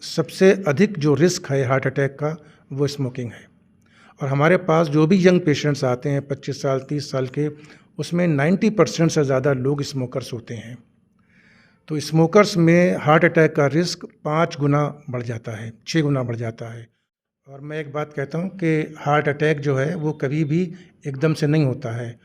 सबसे अधिक जो रिस्क है हार्ट अटैक का वो स्मोकिंग है। और हमारे पास जो भी यंग पेशेंट्स आते हैं 25 साल 30 साल के, उसमें 90% से ज़्यादा लोग स्मोकर्स होते हैं। तो स्मोकर्स में हार्ट अटैक का रिस्क 5 गुना बढ़ जाता है, 6 गुना बढ़ जाता है। और मैं एक बात कहता हूँ कि हार्ट अटैक जो है वो कभी भी एकदम से नहीं होता है,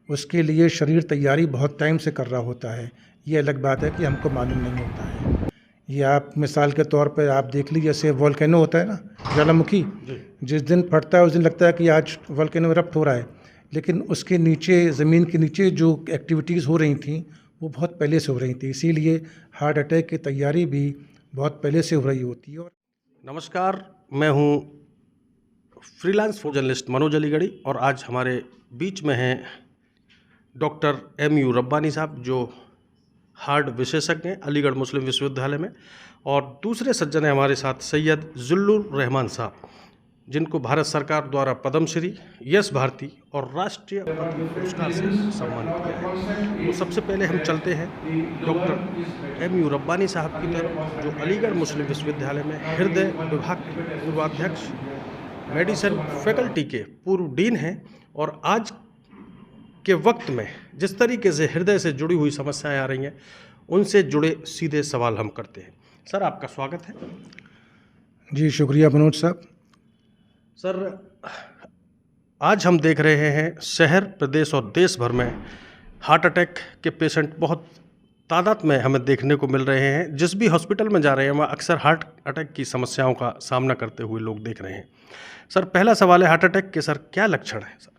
उसके लिए शरीर तैयारी बहुत टाइम से कर रहा होता है। ये अलग बात है कि हमको मालूम नहीं होता है। ये आप मिसाल के तौर पे आप देख लीजिए, जैसे वोल्केनो होता है ना, ज्वालामुखी, जिस दिन फटता है उस दिन लगता है कि आज वोल्केनो इरप्ट हो रहा है, लेकिन उसके नीचे, ज़मीन के नीचे जो एक्टिविटीज़ हो रही थी वो बहुत पहले से हो रही थी। इसीलिए हार्ट अटैक की तैयारी भी बहुत पहले से हो रही होती है। और नमस्कार, मैं हूं फ्रीलांस फूड जर्नलिस्ट मनोज अलीगढ़ी और आज हमारे बीच में हैं डॉक्टर MU रब्बानी साहब, जो हार्ट विशेषज्ञ हैं अलीगढ़ मुस्लिम विश्वविद्यालय में। और दूसरे सज्जन हैं हमारे साथ सैयद जुल्लुर रहमान साहब, जिनको भारत सरकार द्वारा पद्मश्री, यश भारती और राष्ट्रीय पति पुरस्कार से सम्मानित किया है। तो सबसे पहले हम चलते हैं डॉक्टर MU रब्बानी साहब की तरफ, जो अलीगढ़ मुस्लिम विश्वविद्यालय में हृदय विभाग के पूर्वाध्यक्ष, मेडिसिन फैकल्टी के पूर्व डीन हैं और आज के वक्त में जिस तरीके से हृदय से जुड़ी हुई समस्याएं आ रही हैं, उनसे जुड़े सीधे सवाल हम करते हैं। सर, आपका स्वागत है। जी शुक्रिया मनोज साहब। सर, आज हम देख रहे हैं शहर, प्रदेश और देश भर में हार्ट अटैक के पेशेंट बहुत तादाद में हमें देखने को मिल रहे हैं। जिस भी हॉस्पिटल में जा रहे हैं वहाँ अक्सर हार्ट अटैक की समस्याओं का सामना करते हुए लोग देख रहे हैं। सर, पहला सवाल है, हार्ट अटैक के सर क्या लक्षण हैं? सर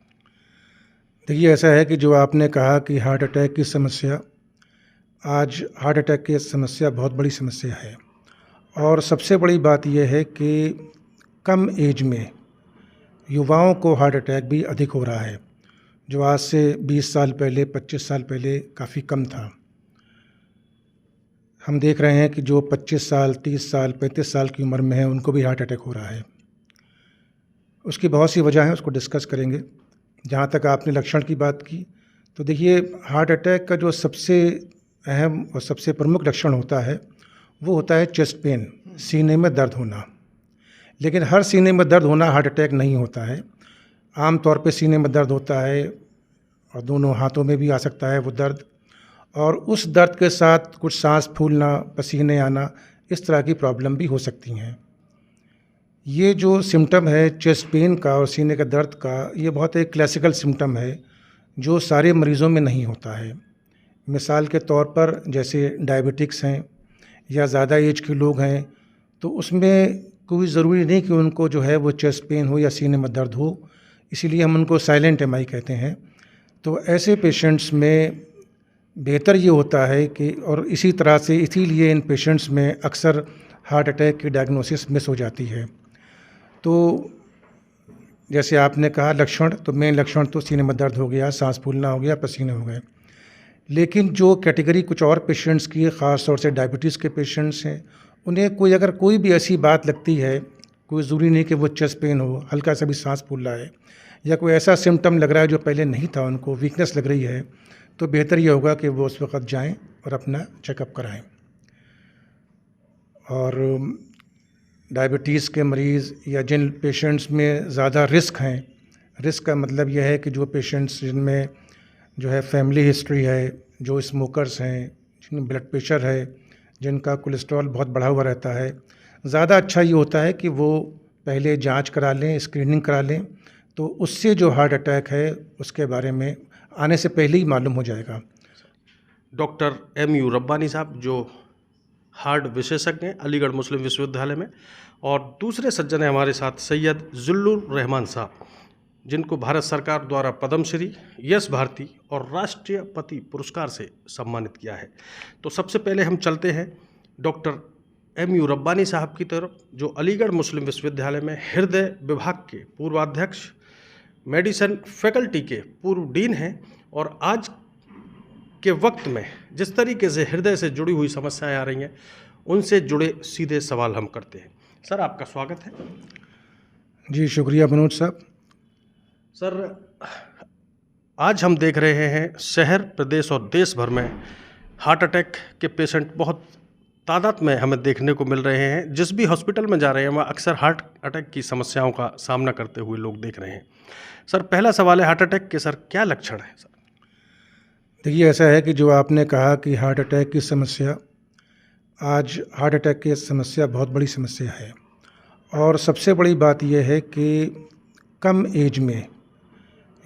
देखिए, ऐसा है कि जो आपने कहा कि हार्ट अटैक की समस्या, आज हार्ट अटैक की समस्या बहुत बड़ी समस्या है। और सबसे बड़ी बात यह है कि कम एज में युवाओं को हार्ट अटैक भी अधिक हो रहा है, जो आज से 20 साल पहले, 25 साल पहले काफ़ी कम था। हम देख रहे हैं कि जो 25 साल, 30 साल, 35 साल की उम्र में है, उनको भी हार्ट अटैक हो रहा है। उसकी बहुत सी वजह हैं, उसको डिस्कस करेंगे। जहाँ तक आपने लक्षण की बात की, तो देखिए, हार्ट अटैक का जो सबसे अहम और सबसे प्रमुख लक्षण होता है वो होता है चेस्ट पेन, सीने में दर्द होना। लेकिन हर सीने में दर्द होना हार्ट अटैक नहीं होता है। आम तौर पे सीने में दर्द होता है और दोनों हाथों में भी आ सकता है वो दर्द, और उस दर्द के साथ कुछ सांस फूलना, पसीने आना, इस तरह की प्रॉब्लम भी हो सकती हैं। ये जो सिम्टम है चेस्ट पेन का और सीने के दर्द का, ये बहुत एक क्लासिकल सिम्टम है जो सारे मरीज़ों में नहीं होता है। मिसाल के तौर पर जैसे डायबिटिक्स हैं या ज़्यादा एज के लोग हैं, तो उसमें कोई ज़रूरी नहीं कि उनको जो है वो चेस्ट पेन हो या सीने में दर्द हो, इसीलिए हम उनको साइलेंट MI कहते हैं। तो ऐसे पेशेंट्स में बेहतर ये होता है कि, और इसी तरह से इसीलिए इन पेशेंट्स में अक्सर हार्ट अटैक की डायग्नोसिस मिस हो जाती है। तो जैसे आपने कहा लक्षण, तो मेन लक्षण तो सीने में दर्द हो गया, सांस फूलना हो गया, पसीने हो गए। लेकिन जो कैटेगरी कुछ और पेशेंट्स की है, ख़ास तौर से डायबिटीज़ के पेशेंट्स हैं, उन्हें अगर कोई भी ऐसी बात लगती है, कोई ज़रूरी नहीं कि वो चेस्ट पेन हो, हल्का सा भी सांस फूल रहा है या कोई ऐसा सिम्टम लग रहा है जो पहले नहीं था, उनको वीकनेस लग रही है, तो बेहतर ये होगा कि वो उस वक़्त जाएं और अपना चेकअप कराएं। और डायबिटीज़ के मरीज़ या जिन पेशेंट्स में ज़्यादा रिस्क हैं, रिस्क का मतलब यह है कि जो पेशेंट्स जिनमें जो है फैमिली हिस्ट्री है, जो स्मोकर्स हैं, जिनमें ब्लड प्रेशर है, जिनका कोलेस्ट्रॉल बहुत बढ़ा हुआ रहता है, ज़्यादा अच्छा ये होता है कि वो पहले जांच करा लें, स्क्रीनिंग करा लें, तो उससे जो हार्ट अटैक है उसके बारे में आने से पहले ही मालूम हो जाएगा। डॉक्टर MU रब्बानी साहब, जो हार्ट विशेषज्ञ हैं अलीगढ़ मुस्लिम विश्वविद्यालय में। और दूसरे सज्जन हैं हमारे साथ सैयद जुल्लुर रहमान साहब, जिनको भारत सरकार द्वारा पद्मश्री, यश भारती और राष्ट्रीय पति पुरस्कार से सम्मानित किया है। तो सबसे पहले हम चलते हैं डॉक्टर MU रब्बानी साहब की तरफ, जो अलीगढ़ मुस्लिम विश्वविद्यालय में हृदय विभाग के पूर्वाध्यक्ष, मेडिसिन फैकल्टी के पूर्व डीन हैं और आज के वक्त में जिस तरीके से हृदय से जुड़ी हुई समस्याएं आ रही हैं, उनसे जुड़े सीधे सवाल हम करते हैं। सर, आपका स्वागत है। जी शुक्रिया मनोज साहब। सर, आज हम देख रहे हैं शहर, प्रदेश और देश भर में हार्ट अटैक के पेशेंट बहुत तादाद में हमें देखने को मिल रहे हैं। जिस भी हॉस्पिटल में जा रहे हैं वहाँ अक्सर हार्ट अटैक की समस्याओं का सामना करते हुए लोग देख रहे हैं। सर, पहला सवाल है हार्ट अटैक के, सर क्या लक्षण है सर? देखिए, ऐसा है कि जो आपने कहा कि हार्ट अटैक की समस्या, आज हार्ट अटैक की समस्या बहुत बड़ी समस्या है और सबसे बड़ी बात यह है कि कम एज में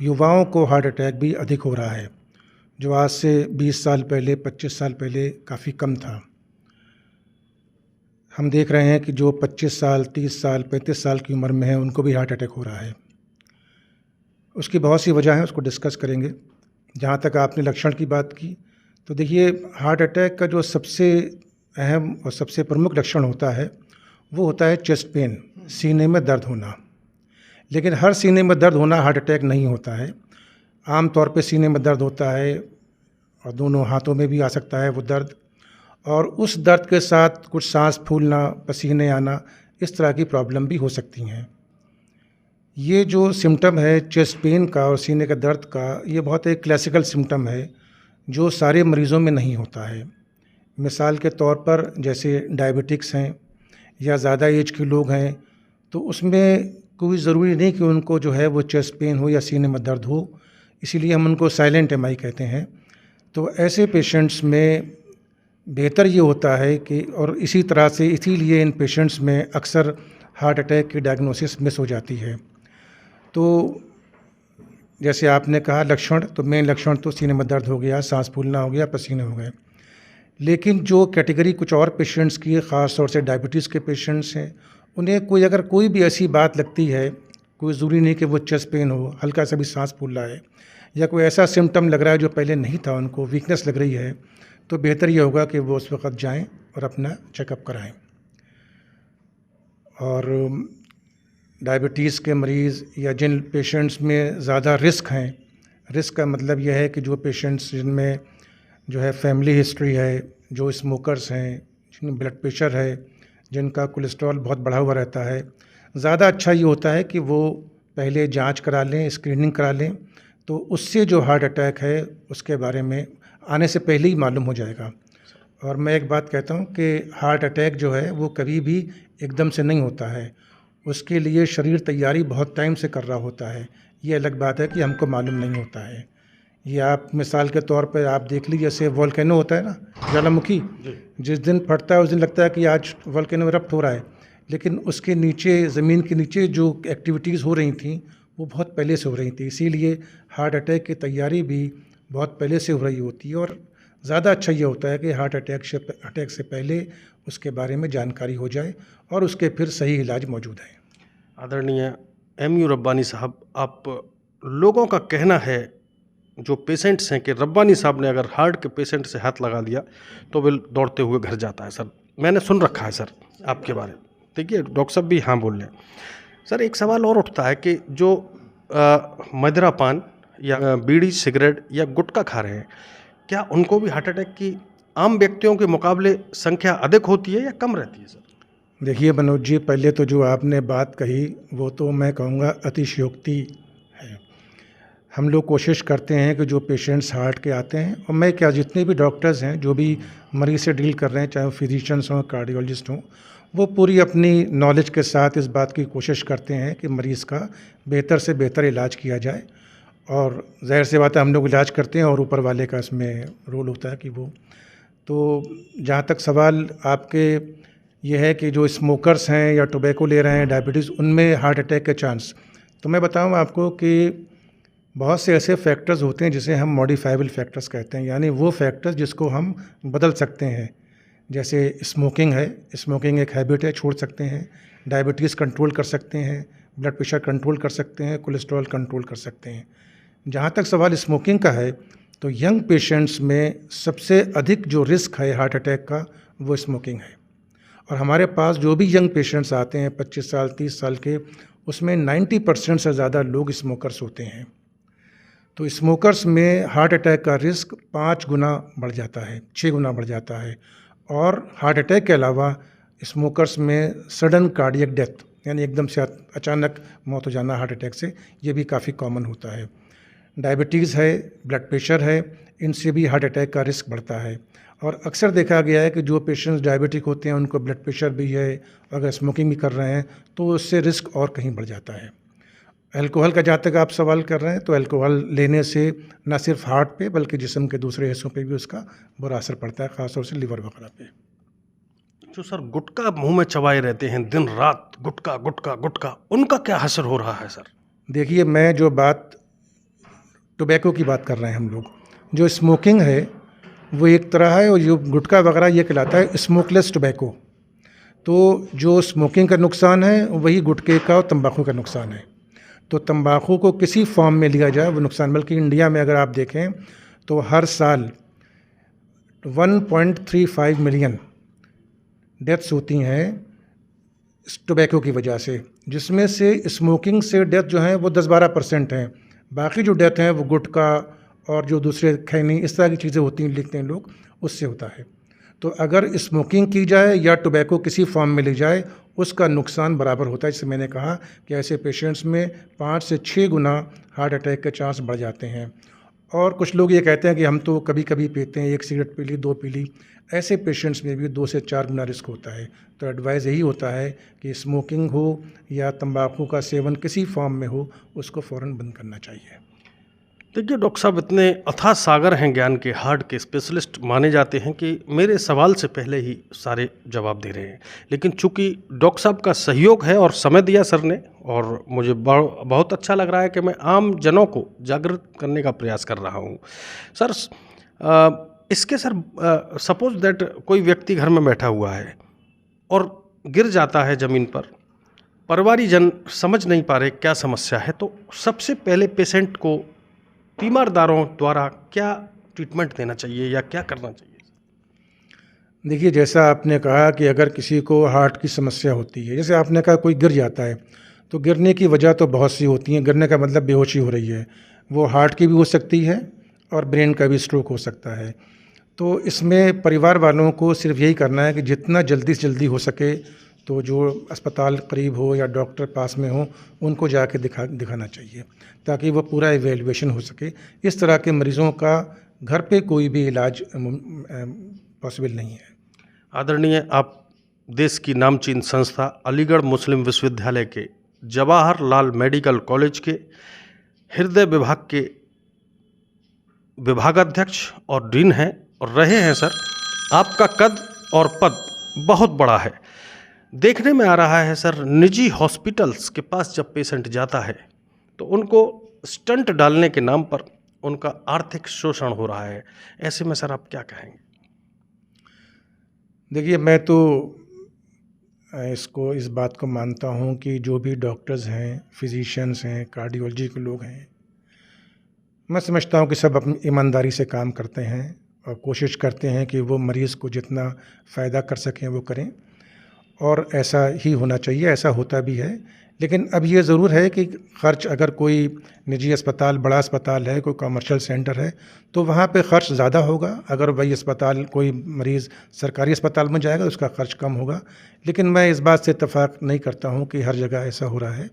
युवाओं को हार्ट अटैक भी अधिक हो रहा है, जो आज से 20 साल पहले, 25 साल पहले काफ़ी कम था। हम देख रहे हैं कि जो 25 साल, 30 साल, 35 साल की उम्र में है, उनको भी हार्ट अटैक हो रहा है। उसकी बहुत सी वजह हैं, उसको डिस्कस करेंगे। जहाँ तक आपने लक्षण की बात की, तो देखिए, हार्ट अटैक का जो सबसे अहम और सबसे प्रमुख लक्षण होता है, वो होता है चेस्ट पेन, सीने में दर्द होना। लेकिन हर सीने में दर्द होना हार्ट अटैक नहीं होता है। आम तौर पे सीने में दर्द होता है और दोनों हाथों में भी आ सकता है वो दर्द, और उस दर्द के साथ कुछ सांस फूलना, पसीने आना, इस तरह की प्रॉब्लम भी हो सकती हैं। ये जो सिम्टम है चेस्ट पेन का और सीने के दर्द का, ये बहुत एक क्लासिकल सिम्टम है जो सारे मरीज़ों में नहीं होता है। मिसाल के तौर पर जैसे डायबिटिक्स हैं या ज़्यादा एज के लोग हैं, तो उसमें कोई ज़रूरी नहीं कि उनको जो है वो चेस्ट पेन हो या सीने में दर्द हो, इसीलिए हम उनको साइलेंट एमआई कहते हैं। तो ऐसे पेशेंट्स में बेहतर ये होता है कि, और इसी तरह से इसीलिए इन पेशेंट्स में अक्सर हार्ट अटैक की डायग्नोसिस मिस हो जाती है। तो जैसे आपने कहा लक्षण, तो मेन लक्षण तो सीने में दर्द हो गया, सांस फूलना हो गया, पसीने हो गए। लेकिन जो कैटेगरी कुछ और पेशेंट्स की है, ख़ास तौर से डायबिटीज़ के पेशेंट्स हैं, उन्हें अगर कोई भी ऐसी बात लगती है, कोई ज़रूरी नहीं कि वो चेस्ट पेन हो, हल्का सा भी सांस फूल रहा है या कोई ऐसा सिम्टम लग रहा है जो पहले नहीं था, उनको वीकनेस लग रही है, तो बेहतर ये होगा कि वो उस वक़्त जाएँ और अपना चेकअप कराएँ। और डायबिटीज़ के मरीज़ या जिन पेशेंट्स में ज़्यादा रिस्क हैं, रिस्क का मतलब यह है कि जो पेशेंट्स जिनमें जो है फैमिली हिस्ट्री है, जो स्मोकर्स हैं, जिनमें ब्लड प्रेशर है, जिनका कोलेस्ट्रॉल बहुत बढ़ा हुआ रहता है, ज़्यादा अच्छा ये होता है कि वो पहले जांच करा लें, स्क्रीनिंग करा लें, तो उससे जो हार्ट अटैक है उसके बारे में आने से पहले ही मालूम हो जाएगा। और मैं एक बात कहता हूँ कि हार्ट अटैक जो है वो कभी भी एकदम से नहीं होता है, उसके लिए शरीर तैयारी बहुत टाइम से कर रहा होता है। ये अलग बात है कि हमको मालूम नहीं होता है। ये आप मिसाल के तौर पे आप देख लीजिए, जैसे वोल्केनो होता है ना, ज्वालामुखी, जिस दिन फटता है उस दिन लगता है कि आज वोल्केनो इरप्ट हो रहा है, लेकिन उसके नीचे, ज़मीन के नीचे जो एक्टिविटीज़ हो रही थी वो बहुत पहले से हो रही थी। इसीलिए हार्ट अटैक की तैयारी भी बहुत पहले से हो रही होती है और ज़्यादा अच्छा ये होता है कि हार्ट अटैक से पहले उसके बारे में जानकारी हो जाए और उसके फिर सही इलाज मौजूद है। आदरणीय एमयू रब्बानी साहब, आप लोगों का कहना है, जो पेशेंट्स हैं, कि रब्बानी साहब ने अगर हार्ट के पेशेंट से हाथ लगा दिया तो वो दौड़ते हुए घर जाता है। सर, मैंने सुन रखा है सर आपके बारे में। देखिए, डॉक्टर साहब भी हाँ बोल रहे हैं। सर, एक सवाल और उठता है कि जो मदिरा पान या बीड़ी सिगरेट या गुटखा खा रहे हैं, क्या उनको भी हार्ट अटैक की आम व्यक्तियों के मुकाबले संख्या अधिक होती है या कम रहती है सर? देखिए मनोज जी, पहले तो जो आपने बात कही वो तो मैं कहूँगा अतिशयोक्ति है। हम लोग कोशिश करते हैं कि जो पेशेंट्स हार्ट के आते हैं, और मैं क्या, जितने भी डॉक्टर्स हैं जो भी मरीज़ से डील कर रहे हैं, चाहे वो फिजिशियंस हों, कार्डियोलॉजिस्ट हों, वो पूरी अपनी नॉलेज के साथ इस बात की कोशिश करते हैं कि मरीज़ का बेहतर से बेहतर इलाज किया जाए। और ज़ाहिर सी बात है, हम लोग इलाज करते हैं और ऊपर वाले का इसमें रोल होता है कि वो। तो जहाँ तक सवाल आपके ये है कि जो स्मोकर्स हैं या टोबैको ले रहे हैं, डायबिटीज़, उनमें हार्ट अटैक के चांस, तो मैं बताऊँ आपको कि बहुत से ऐसे फैक्टर्स होते हैं जिसे हम मॉडिफाइबल फैक्टर्स कहते हैं, यानी वो फैक्टर्स जिसको हम बदल सकते हैं। जैसे स्मोकिंग है, स्मोकिंग एक हैबिट है, छोड़ सकते हैं। डायबिटीज़ कंट्रोल कर सकते हैं, ब्लड प्रेशर कंट्रोल कर सकते हैं, कोलेस्ट्रॉल कंट्रोल कर सकते हैं। जहाँ तक सवाल स्मोकिंग का है, तो यंग पेशेंट्स में सबसे अधिक जो रिस्क है हार्ट अटैक का, वो स्मोकिंग है। और हमारे पास जो भी यंग पेशेंट्स आते हैं 25 साल 30 साल के, उसमें 90% से ज़्यादा लोग स्मोकर्स होते हैं। तो स्मोकर्स में हार्ट अटैक का रिस्क 5 गुना बढ़ जाता है, 6 गुना बढ़ जाता है। और हार्ट अटैक के अलावा स्मोकर्स में सडन कार्डियक डेथ, यानी एकदम से अचानक मौत हो जाना हार्ट अटैक से, ये भी काफ़ी कॉमन होता है। डायबिटीज़ है, ब्लड प्रेशर है, इनसे भी हार्ट अटैक का रिस्क बढ़ता है। और अक्सर देखा गया है कि जो पेशेंट्स डायबिटिक होते हैं उनको ब्लड प्रेशर भी है, अगर स्मोकिंग भी कर रहे हैं तो उससे रिस्क और कहीं बढ़ जाता है। अल्कोहल का जहाँ तक आप सवाल कर रहे हैं, तो अल्कोहल लेने से न सिर्फ हार्ट पे बल्कि जिस्म के दूसरे हिस्सों पे भी उसका बुरा असर पड़ता है, ख़ासतौर से लिवर वगैरह पे। जो सर गुटखा मुंह में चबाए रहते हैं दिन रात, गुटखा गुटखा गुटखा, उनका क्या असर हो रहा है सर? देखिए, मैं जो बात टोबैको की बात कर रहे हैं हम लोग, जो स्मोकिंग है वो एक तरह है, और जो गुटखा वगैरह ये कहलाता है स्मोकलेस टोबैको। तो जो स्मोकिंग का नुकसान है वही गुटखे का और तंबाकू का नुकसान है। तो तंबाकू को किसी फॉर्म में लिया जाए वो नुकसान, बल्कि इंडिया में अगर आप देखें तो हर साल 1.35 मिलियन डेथ्स होती हैं टोबैको की वजह से, जिसमें से स्मोकिंग से डेथ जो है वो 10-12% हैं। बाकी जो डेथ हैं वो गुटखा और जो दूसरे खैनी इस तरह की चीज़ें होती हैं, लिखते हैं लोग, उससे होता है। तो अगर स्मोकिंग की जाए या टोबैको किसी फॉर्म में ली जाए, उसका नुकसान बराबर होता है। जैसे मैंने कहा कि ऐसे पेशेंट्स में 5 से 6 गुना हार्ट अटैक के चांस बढ़ जाते हैं। और कुछ लोग ये कहते हैं कि हम तो कभी कभी पीते हैं, 1 सिगरेट पी ली, 2 पी ली, ऐसे पेशेंट्स में भी 2 से 4 गुना रिस्क होता है। तो एडवाइस यही होता है कि स्मोकिंग हो या तंबाकू का सेवन किसी फॉर्म में हो, उसको फ़ौरन बंद करना चाहिए। देखिए डॉक्टर साहब, इतने अथाह सागर हैं ज्ञान के, हार्ट के स्पेशलिस्ट माने जाते हैं कि मेरे सवाल से पहले ही सारे जवाब दे रहे हैं। लेकिन चूंकि डॉक्टर साहब का सहयोग है और समय दिया सर ने, और मुझे बहुत अच्छा लग रहा है कि मैं आम जनों को जागृत करने का प्रयास कर रहा हूँ। सर इसके सर सपोज दैट कोई व्यक्ति घर में बैठा हुआ है और गिर जाता है ज़मीन पर, परिवारीजन समझ नहीं पा रहे क्या समस्या है, तो सबसे पहले पेशेंट को तीमारदारों द्वारा क्या ट्रीटमेंट देना चाहिए या क्या करना चाहिए? देखिए, जैसा आपने कहा कि अगर किसी को हार्ट की समस्या होती है, जैसे आपने कहा कोई गिर जाता है, तो गिरने की वजह तो बहुत सी होती हैं। गिरने का मतलब बेहोशी हो रही है, वो हार्ट की भी हो सकती है और ब्रेन का भी स्ट्रोक हो सकता है। तो इसमें परिवार वालों को सिर्फ यही करना है कि जितना जल्दी से जल्दी हो सके तो जो अस्पताल करीब हो या डॉक्टर पास में हो, उनको जाके दिखाना चाहिए, ताकि वो पूरा इवेल्युएशन हो सके। इस तरह के मरीज़ों का घर पे कोई भी इलाज पॉसिबल नहीं है। आदरणीय, आप देश की नामचीन संस्था अलीगढ़ मुस्लिम विश्वविद्यालय के जवाहरलाल मेडिकल कॉलेज के हृदय विभाग के विभागाध्यक्ष और डीन हैं और रहे हैं। सर, आपका कद और पद बहुत बड़ा है। देखने में आ रहा है सर, निजी हॉस्पिटल्स के पास जब पेशेंट जाता है तो उनको स्टंट डालने के नाम पर उनका आर्थिक शोषण हो रहा है। ऐसे में सर आप क्या कहेंगे? देखिए, मैं तो इस बात को मानता हूँ कि जो भी डॉक्टर्स हैं, फिजिशियंस हैं, कार्डियोलॉजी के लोग हैं, मैं समझता हूँ कि सब अपनी ईमानदारी से काम करते हैं और कोशिश करते हैं कि वो मरीज़ को जितना फ़ायदा कर सकें वो करें, और ऐसा ही होना चाहिए, ऐसा होता भी है। लेकिन अब ये ज़रूर है कि ख़र्च, अगर कोई निजी अस्पताल, बड़ा अस्पताल है, कोई कमर्शियल सेंटर है, तो वहाँ पे ख़र्च ज़्यादा होगा। अगर वही अस्पताल, कोई मरीज़ सरकारी अस्पताल में जाएगा तो उसका ख़र्च कम होगा। लेकिन मैं इस बात से इत्तेफाक नहीं करता हूँ कि हर जगह ऐसा हो रहा है।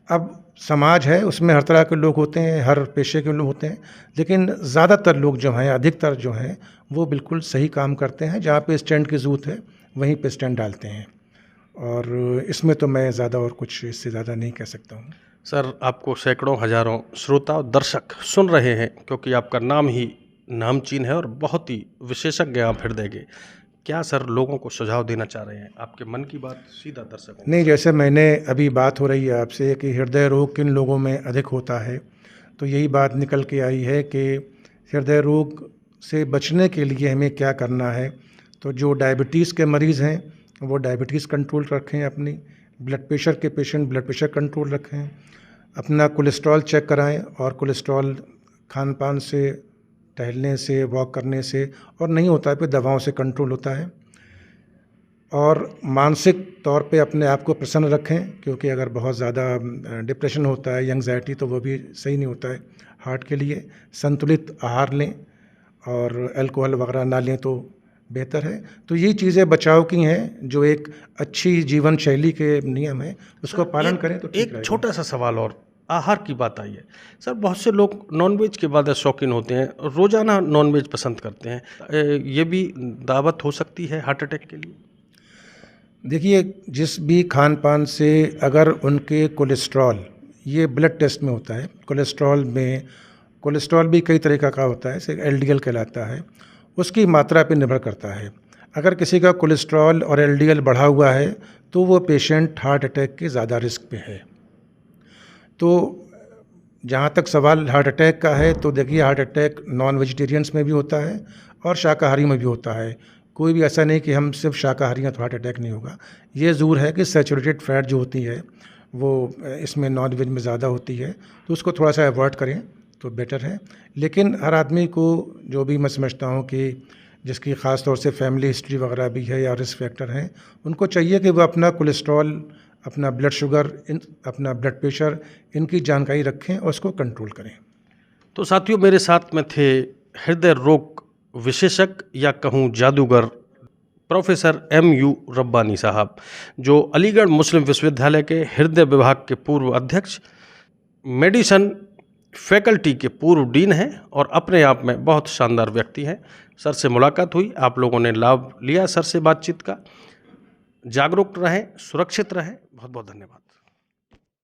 अब समाज है, उसमें हर तरह के लोग होते हैं, हर पेशे के लोग होते हैं, लेकिन ज़्यादातर लोग जो हैं, अधिकतर जो हैं, वो बिल्कुल सही काम करते हैं। जहाँ पे स्टेंट की ज़रूरत है वहीं पे स्टेंट डालते हैं, और इसमें तो मैं ज़्यादा और कुछ इससे ज़्यादा नहीं कह सकता हूँ। सर, आपको सैकड़ों हजारों श्रोता और दर्शक सुन रहे हैं, क्योंकि आपका नाम ही नामचीन है और बहुत ही विशेषज्ञ आप हृदय के। क्या सर लोगों को सुझाव देना चाह रहे हैं? आपके मन की बात सीधा दर्शकों को। नहीं, जैसे मैंने अभी बात हो रही है आपसे कि हृदय रोग किन लोगों में अधिक होता है, तो यही बात निकल के आई है कि हृदय रोग से बचने के लिए हमें क्या करना है। तो जो डायबिटीज़ के मरीज़ हैं वो डायबिटीज़ कंट्रोल रखें, अपनी ब्लड प्रेशर के पेशेंट ब्लड प्रेशर कंट्रोल रखें, अपना कोलेस्ट्रॉल चेक कराएं, और कोलेस्ट्रॉल खान पान से, टहलने से, वॉक करने से, और नहीं होता है फिर दवाओं से कंट्रोल होता है। और मानसिक तौर पे अपने आप को प्रसन्न रखें, क्योंकि अगर बहुत ज़्यादा डिप्रेशन होता है, एंग्जाइटी, तो वो भी सही नहीं होता है हार्ट के लिए। संतुलित आहार लें और अल्कोहल वगैरह ना लें तो बेहतर है। तो ये चीज़ें बचाव की हैं, जो एक अच्छी जीवन शैली के नियम हैं, उसको पालन करें तो ठीक रहेगा। एक छोटा सा सवाल और, आहार की बात आई है। सर, बहुत से लोग नॉनवेज के ज़्यादा शौकीन होते हैं, रोज़ाना नॉनवेज पसंद करते हैं। ये भी दावत हो सकती है हार्ट अटैक के लिए? देखिए, जिस भी खान-पान से अगर उनके कोलेस्ट्रॉल, ये ब्लड टेस्ट में होता है, कोलेस्ट्रॉल भी कई तरीक़ा का होता है, जैसे एलडीएल कहलाता है, उसकी मात्रा पे निर्भर करता है। अगर किसी का कोलेस्ट्रॉल और एलडीएल बढ़ा हुआ है, तो वो पेशेंट हार्ट अटैक के ज़्यादा रिस्क पे है। तो जहाँ तक सवाल हार्ट अटैक का है, तो देखिए हार्ट अटैक नॉन वेजिटेरियंस में भी होता है और शाकाहारी में भी होता है। कोई भी ऐसा नहीं कि हम सिर्फ शाकाहारी हैं तो हार्ट अटैक नहीं होगा। ये ज़रूर है कि सैचुरेटेड फैट जो होती है वो इसमें नॉन वेज में ज़्यादा होती है, तो उसको थोड़ा-सा अवॉइड करें तो बेटर है। लेकिन हर आदमी को, जो भी मैं समझता हूँ कि जिसकी ख़ास तौर से फैमिली हिस्ट्री वगैरह भी है या रिस्क फैक्टर हैं, उनको चाहिए कि वो अपना कोलेस्ट्रॉल, अपना ब्लड शुगर, अपना ब्लड प्रेशर, इनकी जानकारी रखें और उसको कंट्रोल करें। तो साथियों, मेरे साथ में थे हृदय रोग विशेषज्ञ या कहूँ जादूगर प्रोफेसर MU रब्बानी साहब, जो अलीगढ़ मुस्लिम विश्वविद्यालय के हृदय विभाग के पूर्व अध्यक्ष, मेडिसन फैकल्टी के पूर्व डीन हैं और अपने आप में बहुत शानदार व्यक्ति हैं। सर से मुलाकात हुई, आप लोगों ने लाभ लिया सर से बातचीत का। जागरूक रहें, सुरक्षित रहें। बहुत बहुत धन्यवाद।